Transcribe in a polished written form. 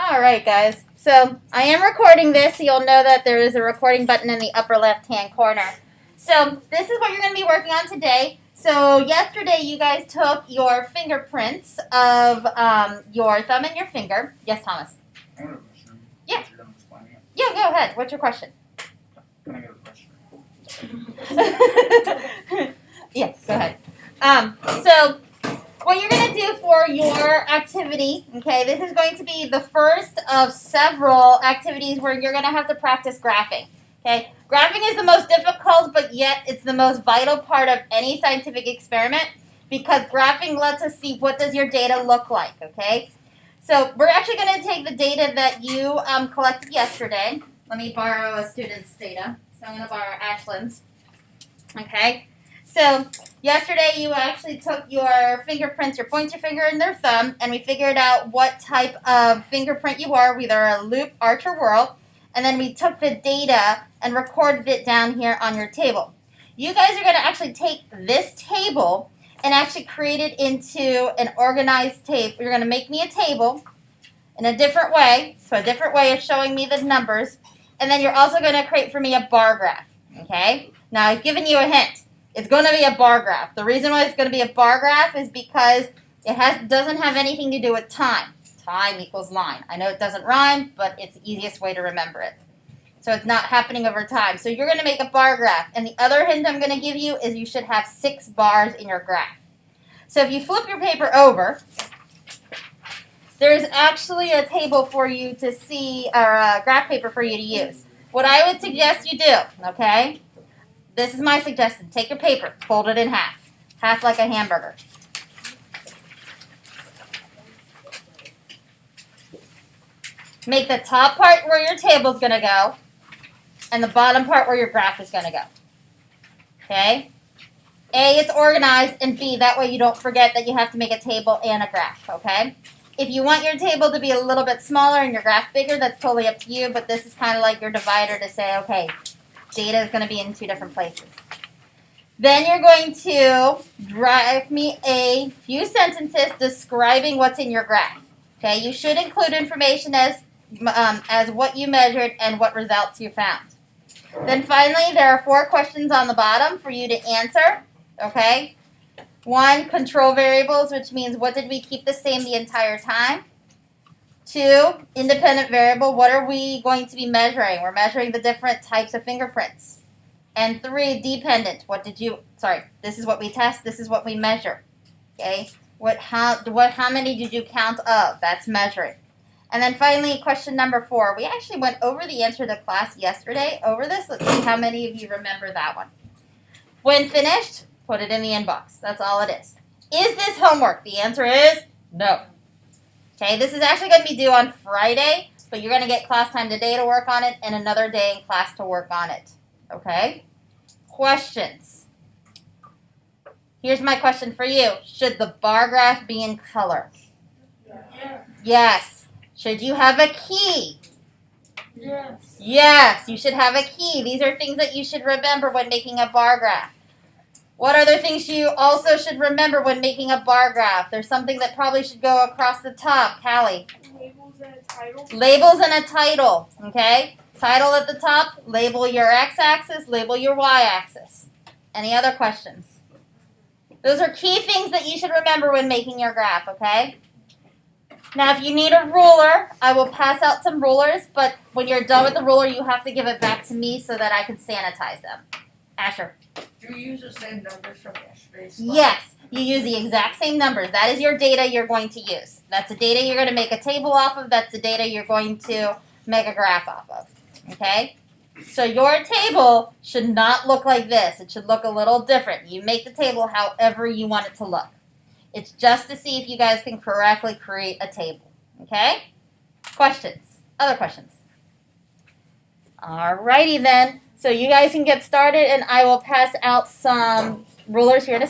All right, guys. So I am recording this, so you'll know that there is a recording button in the upper left-hand corner. So this is what you're going to be working on today. So yesterday you guys took your fingerprints of your thumb and your finger. Yes, Thomas? I have a question. Yeah. You're done explaining it. Yeah, go ahead. What's your question? Can I get a question? Yes, go ahead. So what you're going to do for your activity, okay, this is going to be the first of several activities where you're going to have to practice graphing, okay? Graphing is the most difficult, but yet it's the most vital part of any scientific experiment because graphing lets us see what does your data look like, okay? So we're actually going to take the data that you collected yesterday. Let me borrow a student's data. So I'm going to borrow Ashlyn's, okay? So yesterday you actually took your fingerprints, your pointer finger and their thumb, and we figured out what type of fingerprint you are, either a loop, arch, or whorl, and then we took the data and recorded it down here on your table. You guys are going to actually take this table and actually create it into an organized table. You're going to make me a table in a different way, so a different way of showing me the numbers, and then you're also going to create for me a bar graph, okay? Now I've given you a hint. It's going to be a bar graph. The reason why it's going to be a bar graph is because it doesn't have anything to do with time. Time equals line. I know it doesn't rhyme, but it's the easiest way to remember it. So it's not happening over time. So you're going to make a bar graph. And the other hint I'm going to give you is you should have 6 bars in your graph. So if you flip your paper over, there's actually a table for you to see, or a graph paper for you to use. What I would suggest you do, okay? This is my suggestion. Take your paper, fold it in half. Half like a hamburger. Make the top part where your table's going to go, and the bottom part where your graph is going to go. Okay? A, it's organized, and B, that way you don't forget that you have to make a table and a graph, okay? If you want your table to be a little bit smaller and your graph bigger, that's totally up to you, but this is kind of like your divider to say, okay, data is going to be in 2 different places. Then you're going to write me a few sentences describing what's in your graph. Okay, you should include information as what you measured and what results you found. Then finally, there are 4 questions on the bottom for you to answer. Okay, 1, control variables, which means what did we keep the same the entire time? 2, independent variable, what are we going to be measuring? We're measuring the different types of fingerprints. And 3, dependent, this is what we test, this is what we measure. Okay, how many did you count of? That's measuring. And then finally, question number 4. We actually went over the answer to class yesterday over this. Let's see how many of you remember that one. When finished, put it in the inbox. That's all it is. Is this homework? The answer is no. Okay, this is actually going to be due on Friday, but you're going to get class time today to work on it and another day in class to work on it. Okay? Questions. Here's my question for you. Should the bar graph be in color? Yeah. Yes. Should you have a key? Yes. Yes, you should have a key. These are things that you should remember when making a bar graph. What other things you also should remember when making a bar graph? There's something that probably should go across the top. Callie? Labels and a title. Labels and a title, okay? Title at the top, label your x-axis, label your y-axis. Any other questions? Those are key things that you should remember when making your graph, okay? Now, if you need a ruler, I will pass out some rulers, but when you're done with the ruler, you have to give it back to me so that I can sanitize them. Asher? Do you use the same numbers from yesterday's slide? Yes, you use the exact same numbers. That is your data you're going to use. That's the data you're going to make a table off of. That's the data you're going to make a graph off of. Okay? So your table should not look like this. It should look a little different. You make the table however you want it to look. It's just to see if you guys can correctly create a table. Okay? Questions? Other questions? Alrighty then. So you guys can get started and I will pass out some rulers here to